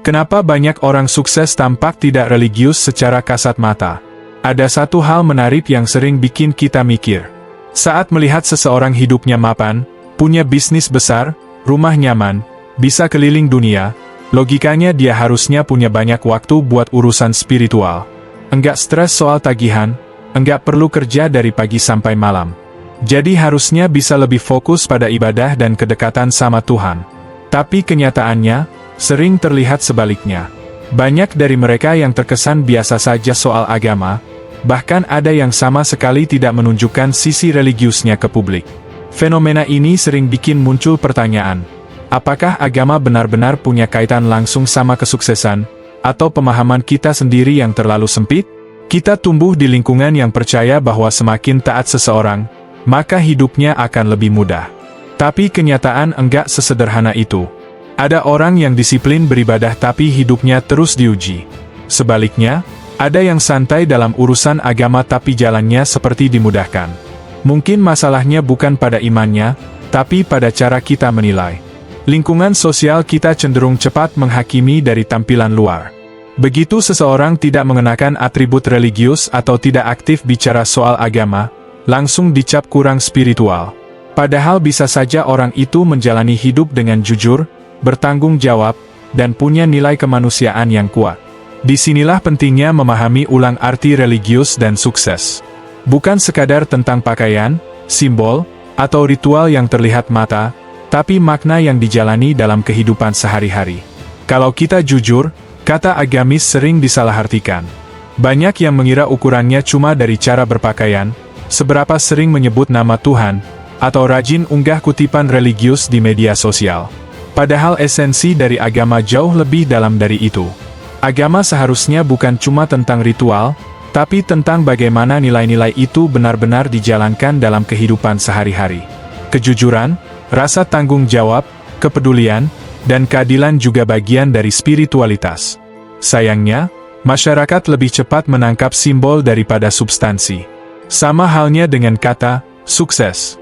Kenapa banyak orang sukses tampak tidak religius secara kasat mata? Ada satu hal menarik yang sering bikin kita mikir. Saat melihat seseorang hidupnya mapan, punya bisnis besar, rumah nyaman, bisa keliling dunia, logikanya dia harusnya punya banyak waktu buat urusan spiritual. Enggak stres soal tagihan, enggak perlu kerja dari pagi sampai malam. Jadi harusnya bisa lebih fokus pada ibadah dan kedekatan sama Tuhan. Tapi kenyataannya, sering terlihat sebaliknya. Banyak dari mereka yang terkesan biasa saja soal agama, bahkan ada yang sama sekali tidak menunjukkan sisi religiusnya ke publik. Fenomena ini sering bikin muncul pertanyaan, apakah agama benar-benar punya kaitan langsung sama kesuksesan, atau pemahaman kita sendiri yang terlalu sempit? Kita tumbuh di lingkungan yang percaya bahwa semakin taat seseorang, maka hidupnya akan lebih mudah. Tapi kenyataan enggak sesederhana itu. Ada orang yang disiplin beribadah tapi hidupnya terus diuji. Sebaliknya, ada yang santai dalam urusan agama tapi jalannya seperti dimudahkan. Mungkin masalahnya bukan pada imannya, tapi pada cara kita menilai. Lingkungan sosial kita cenderung cepat menghakimi dari tampilan luar. Begitu seseorang tidak mengenakan atribut religius atau tidak aktif bicara soal agama, langsung dicap kurang spiritual. Padahal bisa saja orang itu menjalani hidup dengan jujur, bertanggung jawab, dan punya nilai kemanusiaan yang kuat. Disinilah pentingnya memahami ulang arti religius dan sukses. Bukan sekadar tentang pakaian, simbol, atau ritual yang terlihat mata, tapi makna yang dijalani dalam kehidupan sehari-hari. Kalau kita jujur, kata agamis sering disalahartikan. Banyak yang mengira ukurannya cuma dari cara berpakaian, seberapa sering menyebut nama Tuhan, atau rajin unggah kutipan religius di media sosial. Padahal esensi dari agama jauh lebih dalam dari itu. Agama seharusnya bukan cuma tentang ritual, tapi tentang bagaimana nilai-nilai itu benar-benar dijalankan dalam kehidupan sehari-hari. Kejujuran, rasa tanggung jawab, kepedulian, dan keadilan juga bagian dari spiritualitas. Sayangnya, masyarakat lebih cepat menangkap simbol daripada substansi. Sama halnya dengan kata sukses.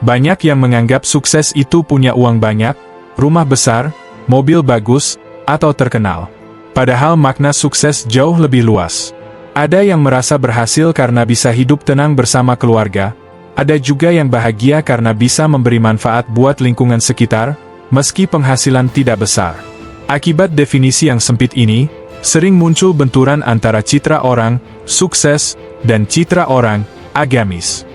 Banyak yang menganggap sukses itu punya uang banyak, rumah besar, mobil bagus, atau terkenal. Padahal makna sukses jauh lebih luas. Ada yang merasa berhasil karena bisa hidup tenang bersama keluarga, ada juga yang bahagia karena bisa memberi manfaat buat lingkungan sekitar, meski penghasilan tidak besar. Akibat definisi yang sempit ini, sering muncul benturan antara citra orang sukses dan citra orang agamis.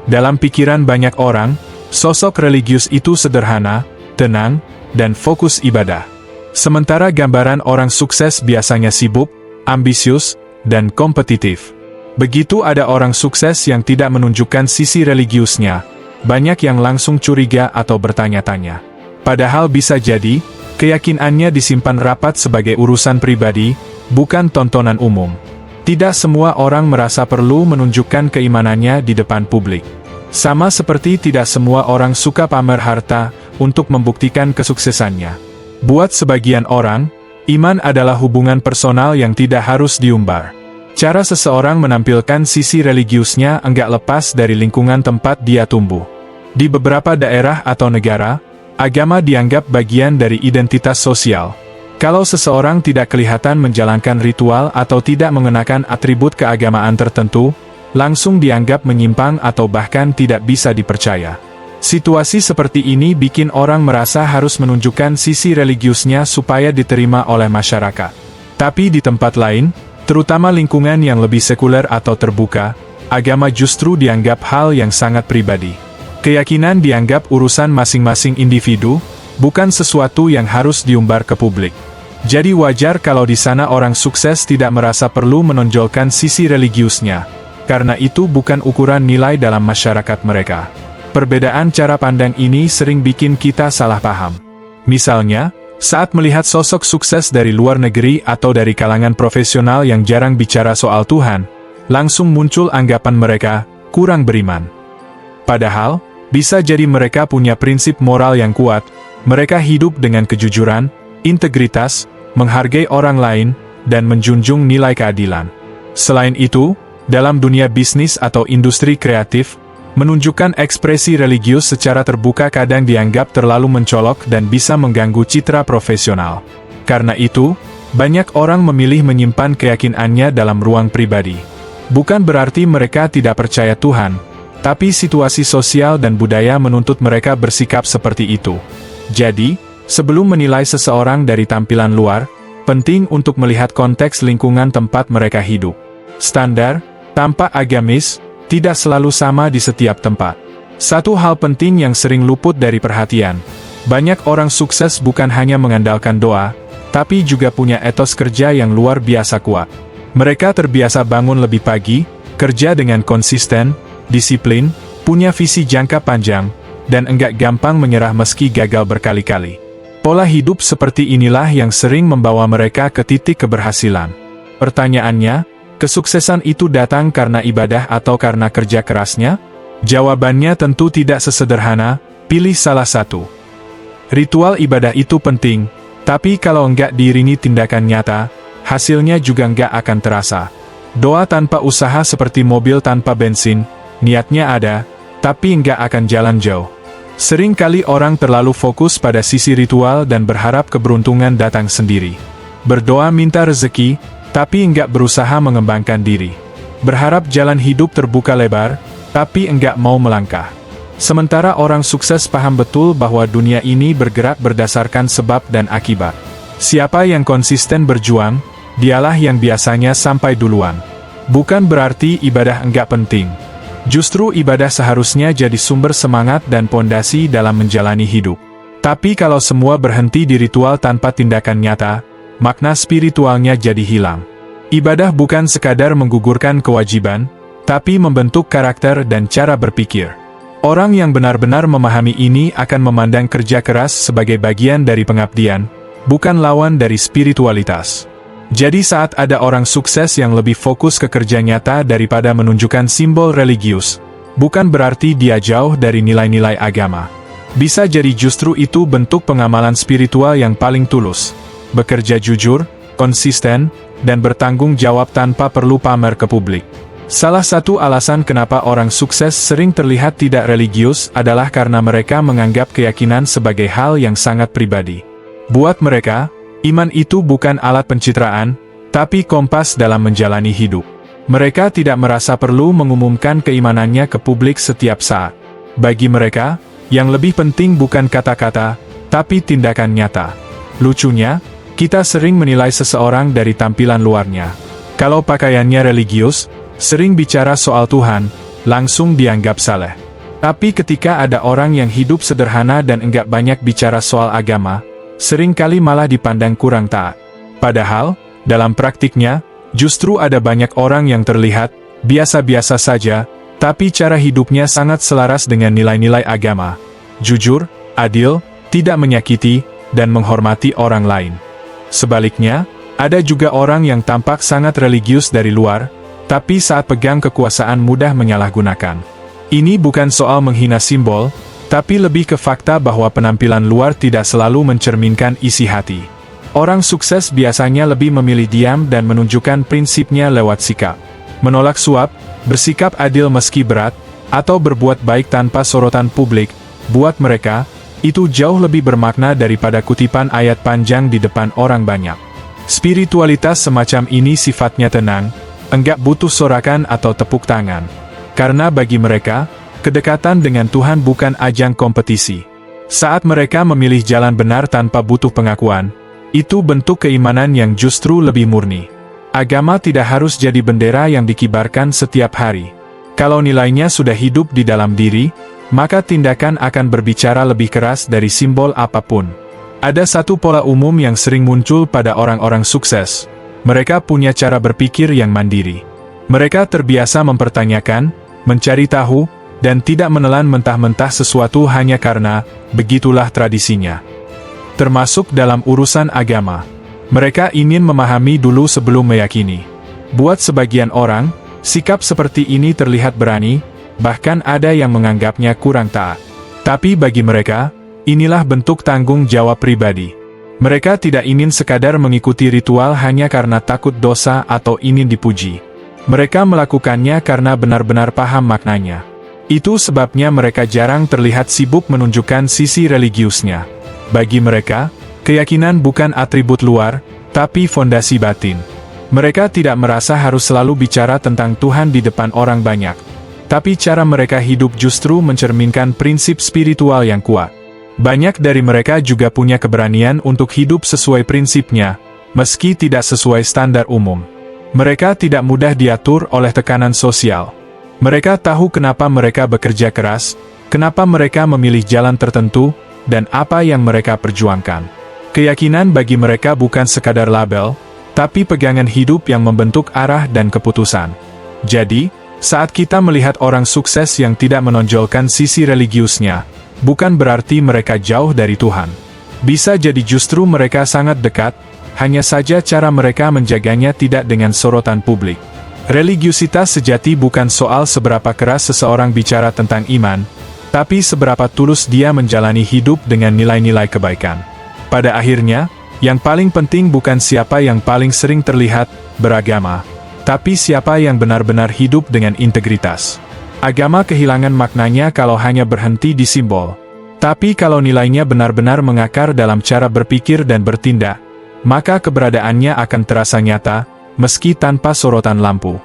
Dalam pikiran banyak orang, sosok religius itu sederhana, tenang, dan fokus ibadah. Sementara gambaran orang sukses biasanya sibuk, ambisius, dan kompetitif. Begitu ada orang sukses yang tidak menunjukkan sisi religiusnya, banyak yang langsung curiga atau bertanya-tanya. Padahal bisa jadi, keyakinannya disimpan rapat sebagai urusan pribadi, bukan tontonan umum. Tidak semua orang merasa perlu menunjukkan keimanannya di depan publik. Sama seperti tidak semua orang suka pamer harta untuk membuktikan kesuksesannya. Buat sebagian orang, iman adalah hubungan personal yang tidak harus diumbar. Cara seseorang menampilkan sisi religiusnya enggak lepas dari lingkungan tempat dia tumbuh. Di beberapa daerah atau negara, agama dianggap bagian dari identitas sosial. Kalau seseorang tidak kelihatan menjalankan ritual atau tidak mengenakan atribut keagamaan tertentu, langsung dianggap menyimpang atau bahkan tidak bisa dipercaya. Situasi seperti ini bikin orang merasa harus menunjukkan sisi religiusnya supaya diterima oleh masyarakat. Tapi di tempat lain, terutama lingkungan yang lebih sekuler atau terbuka, agama justru dianggap hal yang sangat pribadi. Keyakinan dianggap urusan masing-masing individu, bukan sesuatu yang harus diumbar ke publik. Jadi wajar kalau di sana orang sukses tidak merasa perlu menonjolkan sisi religiusnya, karena itu bukan ukuran nilai dalam masyarakat mereka. Perbedaan cara pandang ini sering bikin kita salah paham. Misalnya, saat melihat sosok sukses dari luar negeri atau dari kalangan profesional yang jarang bicara soal Tuhan, langsung muncul anggapan mereka kurang beriman. Padahal, bisa jadi mereka punya prinsip moral yang kuat, mereka hidup dengan kejujuran, integritas, menghargai orang lain, dan menjunjung nilai keadilan. Selain itu, dalam dunia bisnis atau industri kreatif, menunjukkan ekspresi religius secara terbuka kadang dianggap terlalu mencolok dan bisa mengganggu citra profesional. Karena itu, banyak orang memilih menyimpan keyakinannya dalam ruang pribadi. Bukan berarti mereka tidak percaya Tuhan, tapi situasi sosial dan budaya menuntut mereka bersikap seperti itu. Jadi, sebelum menilai seseorang dari tampilan luar, penting untuk melihat konteks lingkungan tempat mereka hidup. Standar, tampak agamis, tidak selalu sama di setiap tempat. Satu hal penting yang sering luput dari perhatian. Banyak orang sukses bukan hanya mengandalkan doa, tapi juga punya etos kerja yang luar biasa kuat. Mereka terbiasa bangun lebih pagi, kerja dengan konsisten, disiplin, punya visi jangka panjang, dan enggak gampang menyerah meski gagal berkali-kali. Pola hidup seperti inilah yang sering membawa mereka ke titik keberhasilan. Pertanyaannya, kesuksesan itu datang karena ibadah atau karena kerja kerasnya? Jawabannya tentu tidak sesederhana, pilih salah satu. Ritual ibadah itu penting, tapi kalau enggak diiringi tindakan nyata, hasilnya juga enggak akan terasa. Doa tanpa usaha seperti mobil tanpa bensin, niatnya ada, tapi enggak akan jalan jauh. Sering kali orang terlalu fokus pada sisi ritual dan berharap keberuntungan datang sendiri. Berdoa minta rezeki, tapi enggak berusaha mengembangkan diri. Berharap jalan hidup terbuka lebar, tapi enggak mau melangkah. Sementara orang sukses paham betul bahwa dunia ini bergerak berdasarkan sebab dan akibat. Siapa yang konsisten berjuang, dialah yang biasanya sampai duluan. Bukan berarti ibadah enggak penting. Justru ibadah seharusnya jadi sumber semangat dan pondasi dalam menjalani hidup. Tapi kalau semua berhenti di ritual tanpa tindakan nyata, makna spiritualnya jadi hilang. Ibadah bukan sekadar menggugurkan kewajiban, tapi membentuk karakter dan cara berpikir. Orang yang benar-benar memahami ini akan memandang kerja keras sebagai bagian dari pengabdian, bukan lawan dari spiritualitas. Jadi saat ada orang sukses yang lebih fokus ke kerja nyata daripada menunjukkan simbol religius, bukan berarti dia jauh dari nilai-nilai agama. Bisa jadi justru itu bentuk pengamalan spiritual yang paling tulus. Bekerja jujur, konsisten, dan bertanggung jawab tanpa perlu pamer ke publik. Salah satu alasan kenapa orang sukses sering terlihat tidak religius adalah karena mereka menganggap keyakinan sebagai hal yang sangat pribadi. Buat mereka, iman itu bukan alat pencitraan, tapi kompas dalam menjalani hidup. Mereka tidak merasa perlu mengumumkan keimanannya ke publik setiap saat. Bagi mereka, yang lebih penting bukan kata-kata, tapi tindakan nyata. Lucunya, kita sering menilai seseorang dari tampilan luarnya. Kalau pakaiannya religius, sering bicara soal Tuhan, langsung dianggap saleh. Tapi ketika ada orang yang hidup sederhana dan enggak banyak bicara soal agama, seringkali malah dipandang kurang taat. Padahal, dalam praktiknya, justru ada banyak orang yang terlihat biasa-biasa saja, tapi cara hidupnya sangat selaras dengan nilai-nilai agama. Jujur, adil, tidak menyakiti, dan menghormati orang lain. Sebaliknya, ada juga orang yang tampak sangat religius dari luar, tapi saat pegang kekuasaan mudah menyalahgunakan. Ini bukan soal menghina simbol, tapi lebih ke fakta bahwa penampilan luar tidak selalu mencerminkan isi hati. Orang sukses biasanya lebih memilih diam dan menunjukkan prinsipnya lewat sikap. Menolak suap, bersikap adil meski berat, atau berbuat baik tanpa sorotan publik, buat mereka, itu jauh lebih bermakna daripada kutipan ayat panjang di depan orang banyak. Spiritualitas semacam ini sifatnya tenang, enggak butuh sorakan atau tepuk tangan. Karena bagi mereka, kedekatan dengan Tuhan bukan ajang kompetisi. Saat mereka memilih jalan benar tanpa butuh pengakuan, itu bentuk keimanan yang justru lebih murni. Agama tidak harus jadi bendera yang dikibarkan setiap hari. Kalau nilainya sudah hidup di dalam diri, maka tindakan akan berbicara lebih keras dari simbol apapun. Ada satu pola umum yang sering muncul pada orang-orang sukses. Mereka punya cara berpikir yang mandiri. Mereka terbiasa mempertanyakan, mencari tahu, dan tidak menelan mentah-mentah sesuatu hanya karena begitulah tradisinya. Termasuk dalam urusan agama. Mereka ingin memahami dulu sebelum meyakini. Buat sebagian orang, sikap seperti ini terlihat berani, bahkan ada yang menganggapnya kurang taat. Tapi bagi mereka, inilah bentuk tanggung jawab pribadi. Mereka tidak ingin sekadar mengikuti ritual hanya karena takut dosa atau ingin dipuji. Mereka melakukannya karena benar-benar paham maknanya. Itu sebabnya mereka jarang terlihat sibuk menunjukkan sisi religiusnya. Bagi mereka, Keyakinan bukan atribut luar, tapi fondasi batin. Mereka tidak merasa harus selalu bicara tentang Tuhan di depan orang banyak. Tapi cara mereka hidup justru mencerminkan prinsip spiritual yang kuat. Banyak dari mereka juga punya keberanian untuk hidup sesuai prinsipnya, meski tidak sesuai standar umum. Mereka tidak mudah diatur oleh tekanan sosial. Mereka tahu kenapa mereka bekerja keras, kenapa mereka memilih jalan tertentu, dan apa yang mereka perjuangkan. Keyakinan bagi mereka bukan sekadar label, tapi pegangan hidup yang membentuk arah dan keputusan. Jadi, saat kita melihat orang sukses yang tidak menonjolkan sisi religiusnya, bukan berarti mereka jauh dari Tuhan. Bisa jadi justru mereka sangat dekat, hanya saja cara mereka menjaganya tidak dengan sorotan publik. Religiusitas sejati bukan soal seberapa keras seseorang bicara tentang iman, tapi seberapa tulus dia menjalani hidup dengan nilai-nilai kebaikan. Pada akhirnya, yang paling penting bukan siapa yang paling sering terlihat beragama, tapi siapa yang benar-benar hidup dengan integritas. Agama kehilangan maknanya kalau hanya berhenti di simbol. Tapi kalau nilainya benar-benar mengakar dalam cara berpikir dan bertindak, maka keberadaannya akan terasa nyata, meski tanpa sorotan lampu.